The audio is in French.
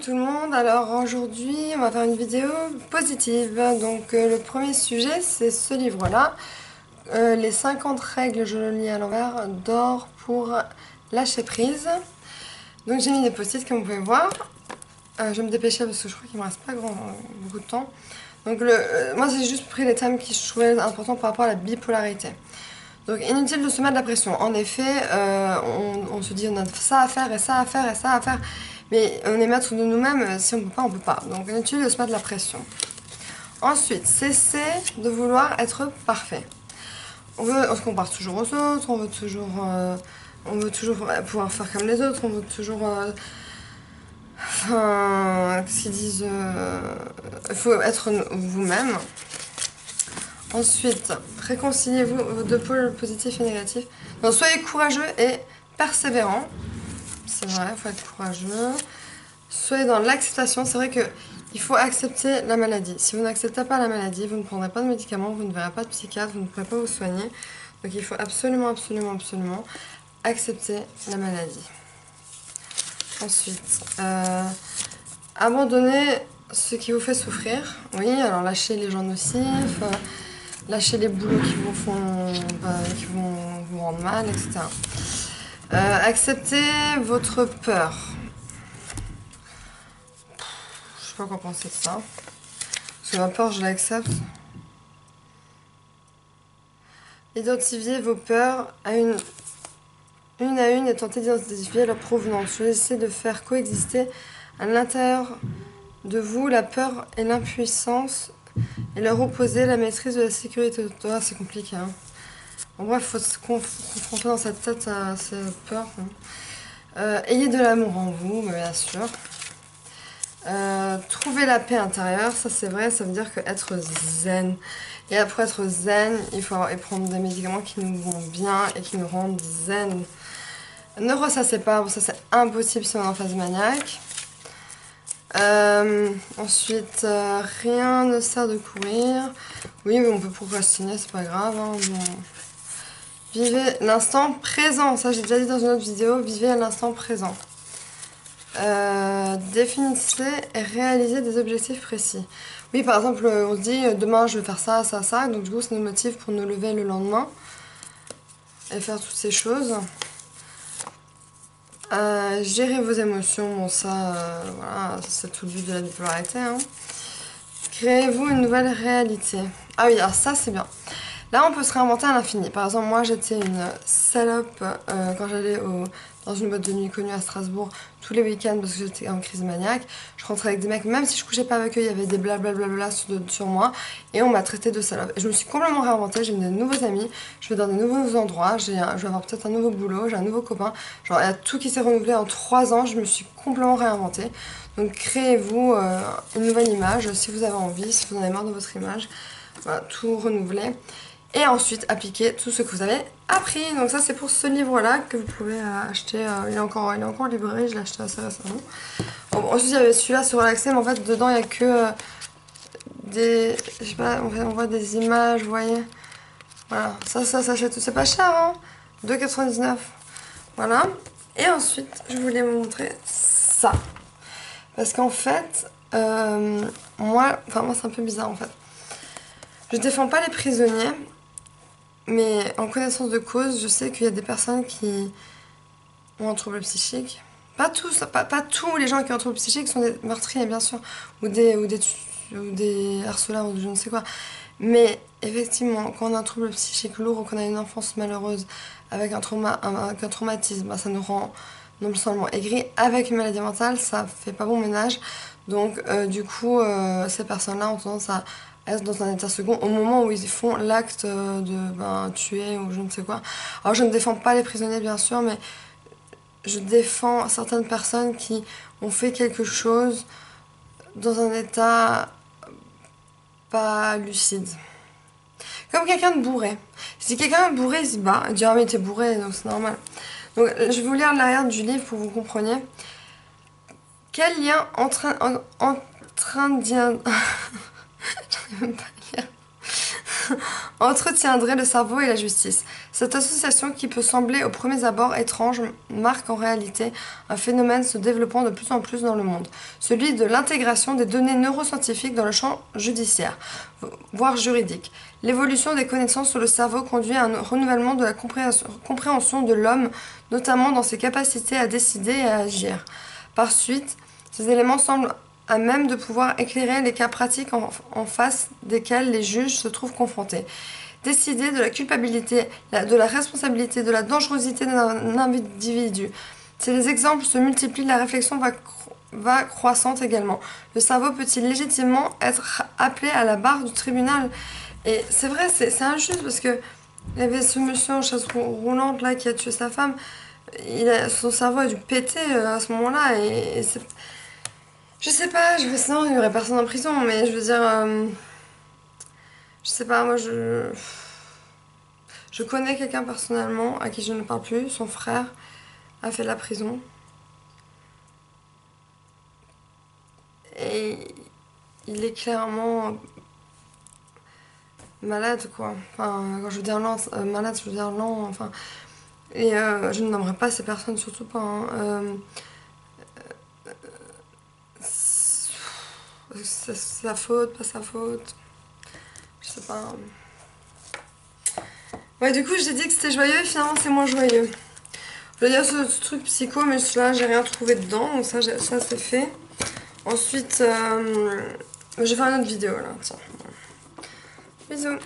tout le monde, alors aujourd'hui on va faire une vidéo positive. Donc le premier sujet c'est ce livre-là, les 50 règles, je le lis à l'envers, d'or pour lâcher prise. Donc j'ai mis des post-it comme vous pouvez voir. Je vais me dépêcher parce que je crois qu'il me reste pas beaucoup de temps. Donc moi j'ai juste pris les thèmes qui je trouvais importants par rapport à la bipolarité. Donc inutile de se mettre de la pression. En effet, on se dit on a ça à faire et ça à faire et ça à faire. Mais on est maître de nous-mêmes, si on peut pas, on peut pas. Donc inutile de se mettre de la pression. Ensuite, cessez de vouloir être parfait. On se compare toujours aux autres, on veut toujours pouvoir faire comme les autres, on veut toujours... qu'est-ce qu'ils disent, il faut être vous-même. Ensuite, réconciliez-vous vos deux pôles positifs et négatifs. Donc, soyez courageux et persévérant. C'est vrai, il faut être courageux. Soyez dans l'acceptation. C'est vrai qu'il faut accepter la maladie. Si vous n'acceptez pas la maladie, vous ne prendrez pas de médicaments, vous ne verrez pas de psychiatre, vous ne pourrez pas vous soigner. Donc il faut absolument, absolument, absolument accepter la maladie. Ensuite, abandonnez ce qui vous fait souffrir. Oui, alors lâchez les gens nocifs. Lâchez les boulots qui vont vous rendre mal, etc. Acceptez votre peur. Je sais pas quoi penser de ça. Parce que ma peur, je l'accepte. Identifiez vos peurs une à une et tentez d'identifier leur provenance. Choisissez de faire coexister à l'intérieur de vous la peur et l'impuissance et leur opposer la maîtrise de la sécurité de toi. C'est compliqué, hein. En bref, il faut se confronter dans sa tête à ces peurs. Ayez de l'amour en vous, bien sûr. Trouver la paix intérieure, ça c'est vrai, ça veut dire que être zen. Et pour être zen, il faut prendre des médicaments qui nous vont bien et qui nous rendent zen. Ne ressassez pas, ça c'est impossible si on est en phase maniaque. Ensuite, rien ne sert de courir. Oui, mais on peut procrastiner, c'est pas grave. Hein, bon. Vivez l'instant présent, ça j'ai déjà dit dans une autre vidéo, vivez à l'instant présent. Définissez et réalisez des objectifs précis. Oui, par exemple, on se dit demain je vais faire ça, ça, ça, donc du coup ça nous motive pour nous lever le lendemain et faire toutes ces choses. Gérez vos émotions, bon ça, voilà, c'est tout le but de la bipolarité. Hein. Créez-vous une nouvelle réalité. Ah oui, alors ça c'est bien. Là, on peut se réinventer à l'infini. Par exemple, moi, j'étais une salope quand j'allais dans une boîte de nuit connue à Strasbourg tous les week-ends parce que j'étais en crise maniaque. Je rentrais avec des mecs, même si je couchais pas avec eux, il y avait des blablabla sur moi et on m'a traité de salope. Et je me suis complètement réinventée, j'ai mis de nouveaux amis, je vais dans de nouveaux endroits, je vais avoir peut-être un nouveau boulot, j'ai un nouveau copain. Genre, il y a tout qui s'est renouvelé en 3 ans, je me suis complètement réinventée. Donc, créez-vous une nouvelle image si vous avez envie, si vous en avez marre de votre image. Voilà, tout renouveler. Et ensuite appliquer tout ce que vous avez appris. Donc ça c'est pour ce livre-là que vous pouvez acheter. Il est encore en librairie, je l'ai acheté assez récemment. Bon, ensuite il y avait celui-là sur l'accès, mais en fait dedans il n'y a que des... Je sais pas, on voit des images, vous voyez. Voilà, ça s'achète, c'est pas cher, hein. 2,99 €. Voilà. Et ensuite je voulais vous montrer ça. Parce qu'en fait, moi c'est un peu bizarre en fait. Je défends pas les prisonniers. Mais en connaissance de cause, je sais qu'il y a des personnes qui ont un trouble psychique. Pas tous, pas tous les gens qui ont un trouble psychique sont des meurtriers, bien sûr, ou des harceleurs, ou je ne sais quoi. Mais effectivement, quand on a un trouble psychique lourd ou qu'on a une enfance malheureuse avec un traumatisme, bah, ça nous rend non seulement aigris. Avec une maladie mentale, ça fait pas bon ménage. Donc, du coup, ces personnes-là ont tendance à être dans un état second au moment où ils font l'acte de tuer ou je ne sais quoi. Alors je ne défends pas les prisonniers bien sûr, mais je défends certaines personnes qui ont fait quelque chose dans un état pas lucide. Comme quelqu'un de bourré. Si quelqu'un de bourré se bat, il dit ah mais t'es bourré donc c'est normal. Donc je vais vous lire l'arrière du livre pour que vous compreniez. Quel lien en train d'y... J'arrive même pas à lire. entretiendrait le cerveau et la justice. Cette association, qui peut sembler au premier abord étrange, marque en réalité un phénomène se développant de plus en plus dans le monde, celui de l'intégration des données neuroscientifiques dans le champ judiciaire, voire juridique. L'évolution des connaissances sur le cerveau conduit à un renouvellement de la compréhension de l'homme, notamment dans ses capacités à décider et à agir. Par suite, ces éléments semblent à même de pouvoir éclairer les cas pratiques en face desquels les juges se trouvent confrontés. Décider de la culpabilité, de la responsabilité, de la dangerosité d'un individu. Si les exemples se multiplient, la réflexion va croissante également. Le cerveau peut-il légitimement être appelé à la barre du tribunal? Et c'est vrai, c'est injuste parce que il y avait ce monsieur en chaise roulante là qui a tué sa femme. Son cerveau a dû péter à ce moment-là et c'est... Je sais pas, sinon il y aurait personne en prison, mais je veux dire... je sais pas, moi je connais quelqu'un personnellement à qui je ne parle plus, son frère a fait de la prison. Et il est clairement malade, quoi. Enfin, quand je veux dire lent, malade, je veux dire lent, enfin... Et je ne nommerai pas ces personnes, surtout pas, hein. C'est sa faute, pas sa faute. Je sais pas. Ouais, du coup, j'ai dit que c'était joyeux et finalement, c'est moins joyeux. Je veux dire, ce truc psycho, mais là, j'ai rien trouvé dedans, donc ça c'est fait. Ensuite, je vais faire une autre vidéo là, tiens. Bisous.